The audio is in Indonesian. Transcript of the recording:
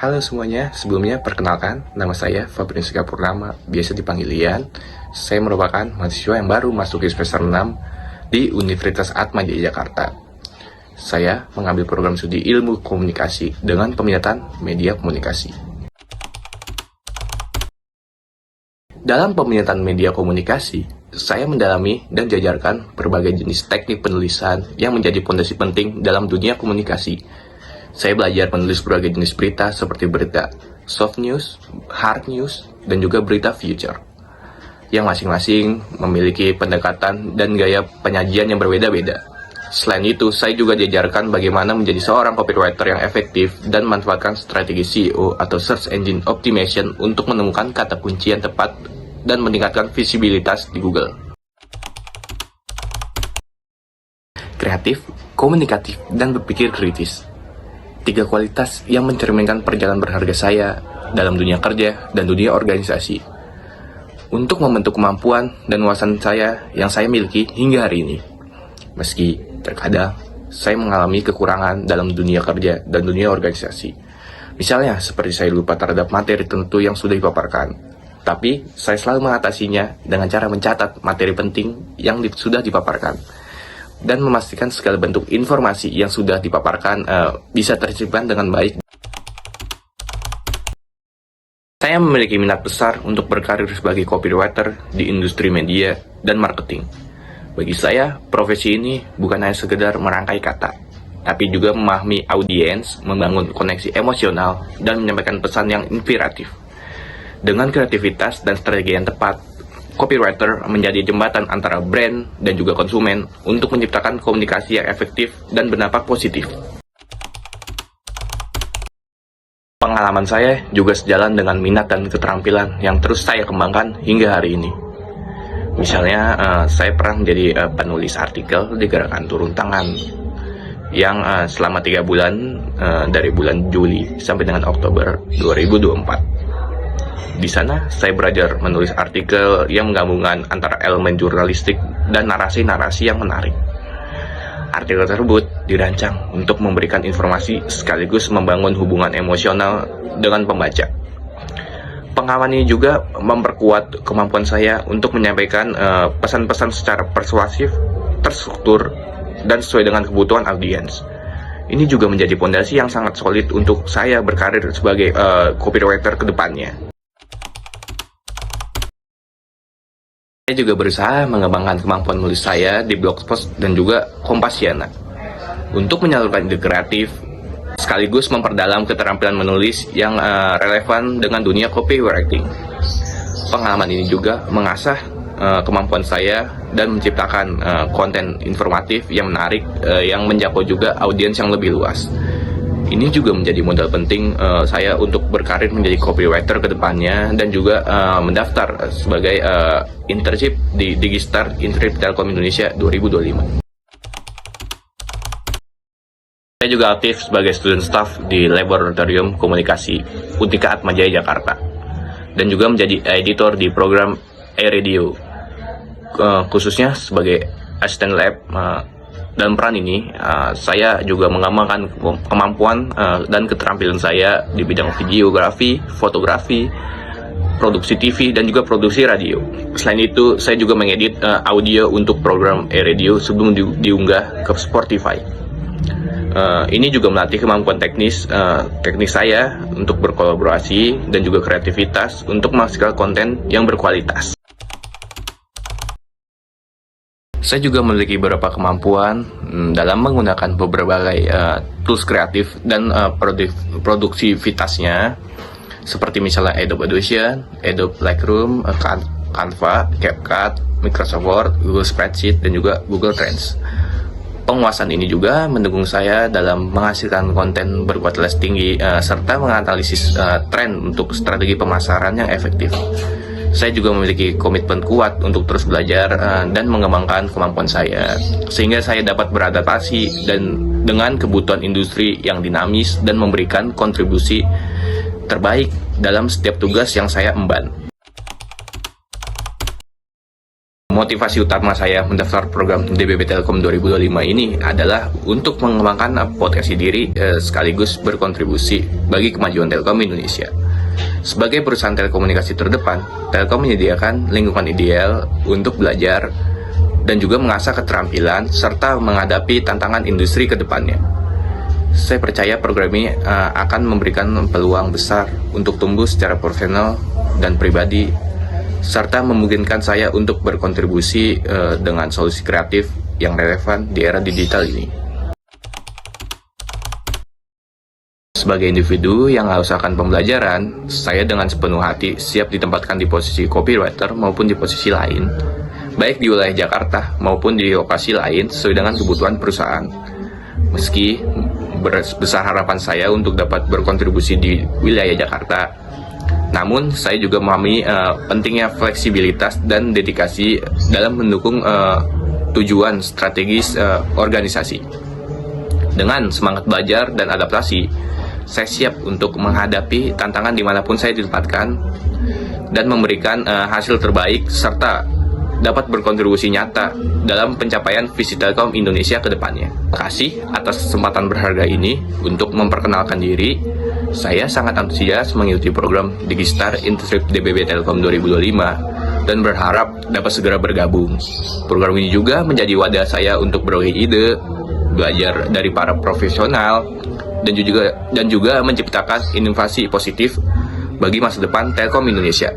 Halo semuanya, sebelumnya perkenalkan, nama saya Fabrinsika Purnama, biasa dipanggil Ian. Saya merupakan mahasiswa yang baru masuk di semester 6 di Universitas Atmajaya Jakarta. Saya mengambil program studi ilmu komunikasi dengan peminatan media komunikasi. Dalam peminatan media komunikasi, saya mendalami dan diajarkan berbagai jenis teknik penulisan yang menjadi fondasi penting dalam dunia komunikasi. Saya belajar menulis berbagai jenis berita seperti berita soft news, hard news, dan juga berita future, yang masing-masing memiliki pendekatan dan gaya penyajian yang berbeda-beda. Selain itu, saya juga diajarkan bagaimana menjadi seorang copywriter yang efektif dan memanfaatkan strategi SEO atau Search Engine Optimization untuk menemukan kata kunci yang tepat dan meningkatkan visibilitas di Google. Kreatif, komunikatif, dan berpikir kritis. 3 kualitas yang mencerminkan perjalanan berharga saya dalam dunia kerja dan dunia organisasi. Untuk membentuk kemampuan dan wawasan saya yang saya miliki hingga hari ini. Meski terkadang saya mengalami kekurangan dalam dunia kerja dan dunia organisasi. Misalnya seperti saya lupa terhadap materi tertentu yang sudah dipaparkan. Tapi saya selalu mengatasinya dengan cara mencatat materi penting yang sudah dipaparkan dan memastikan segala bentuk informasi yang sudah dipaparkan bisa tersimpan dengan baik. Saya memiliki minat besar untuk berkarir sebagai copywriter di industri media dan marketing. Bagi saya, profesi ini bukan hanya sekedar merangkai kata, tapi juga memahami audiens, membangun koneksi emosional, dan menyampaikan pesan yang inspiratif. Dengan kreativitas dan strategi yang tepat, copywriter menjadi jembatan antara brand dan juga konsumen untuk menciptakan komunikasi yang efektif dan berdampak positif. Pengalaman saya juga sejalan dengan minat dan keterampilan yang terus saya kembangkan hingga hari ini. Misalnya, saya pernah menjadi penulis artikel di Gerakan Turun Tangan yang selama 3 bulan, dari bulan Juli sampai dengan Oktober 2024. Di sana, saya belajar menulis artikel yang menggabungkan antara elemen jurnalistik dan narasi-narasi yang menarik. Artikel tersebut dirancang untuk memberikan informasi sekaligus membangun hubungan emosional dengan pembaca. Pengalaman ini juga memperkuat kemampuan saya untuk menyampaikan pesan-pesan secara persuasif, terstruktur, dan sesuai dengan kebutuhan audiens. Ini juga menjadi fondasi yang sangat solid untuk saya berkarir sebagai copywriter ke depannya. Saya juga berusaha mengembangkan kemampuan menulis saya di Blogspot dan juga Kompasiana untuk menyalurkan ide kreatif sekaligus memperdalam keterampilan menulis yang relevan dengan dunia copywriting. Pengalaman ini juga mengasah kemampuan saya dan menciptakan konten informatif yang menarik yang menjangkau juga audiens yang lebih luas. Ini juga menjadi modal penting saya untuk berkarir menjadi copywriter ke depannya dan juga mendaftar sebagai internship di Digistar Internship Telkom Indonesia 2025. Saya juga aktif sebagai student staff di Laboratorium Komunikasi Unika Atmajaya Jakarta dan juga menjadi editor di program iRadio, khususnya sebagai asisten lab. Dalam peran ini, saya juga mengembangkan kemampuan dan keterampilan saya di bidang videografi, fotografi, produksi TV, dan juga produksi radio. Selain itu, saya juga mengedit audio untuk program iRadio sebelum diunggah ke Spotify. Ini juga melatih kemampuan teknis saya untuk berkolaborasi dan juga kreativitas untuk menghasilkan konten yang berkualitas. Saya juga memiliki beberapa kemampuan dalam menggunakan beberapa tools kreatif dan produktivitasnya, seperti misalnya Adobe Audition, Adobe Lightroom, Canva, CapCut, Microsoft Word, Google Spreadsheet, dan juga Google Trends. Penguasaan ini juga mendukung saya dalam menghasilkan konten berkualitas tinggi serta menganalisis tren untuk strategi pemasaran yang efektif. Saya juga memiliki komitmen kuat untuk terus belajar dan mengembangkan kemampuan saya, sehingga saya dapat beradaptasi dengan kebutuhan industri yang dinamis dan memberikan kontribusi terbaik dalam setiap tugas yang saya emban. Motivasi utama saya mendaftar program DBB Telkom 2025 ini adalah untuk mengembangkan potensi diri sekaligus berkontribusi bagi kemajuan Telkom Indonesia. Sebagai perusahaan telekomunikasi terdepan, Telkom menyediakan lingkungan ideal untuk belajar dan juga mengasah keterampilan serta menghadapi tantangan industri ke depannya. Saya percaya program ini akan memberikan peluang besar untuk tumbuh secara profesional dan pribadi, serta memungkinkan saya untuk berkontribusi dengan solusi kreatif yang relevan di era digital ini. Sebagai individu yang haus akan pembelajaran, saya dengan sepenuh hati siap ditempatkan di posisi copywriter maupun di posisi lain, baik di wilayah Jakarta maupun di lokasi lain sesuai dengan kebutuhan perusahaan. Meski besar harapan saya untuk dapat berkontribusi di wilayah Jakarta, namun saya juga memahami pentingnya fleksibilitas dan dedikasi dalam mendukung tujuan strategis organisasi. Dengan semangat belajar dan adaptasi, saya siap untuk menghadapi tantangan dimanapun saya ditempatkan dan memberikan hasil terbaik serta dapat berkontribusi nyata dalam pencapaian visi Telkom Indonesia ke depannya. Terima kasih atas kesempatan berharga ini untuk memperkenalkan diri. Saya sangat antusias mengikuti program Digistar Internship DBB Telkom 2025 dan berharap dapat segera bergabung. Program ini juga menjadi wadah saya untuk berbagi ide, belajar dari para profesional, dan juga menciptakan inovasi positif bagi masa depan Telkom Indonesia.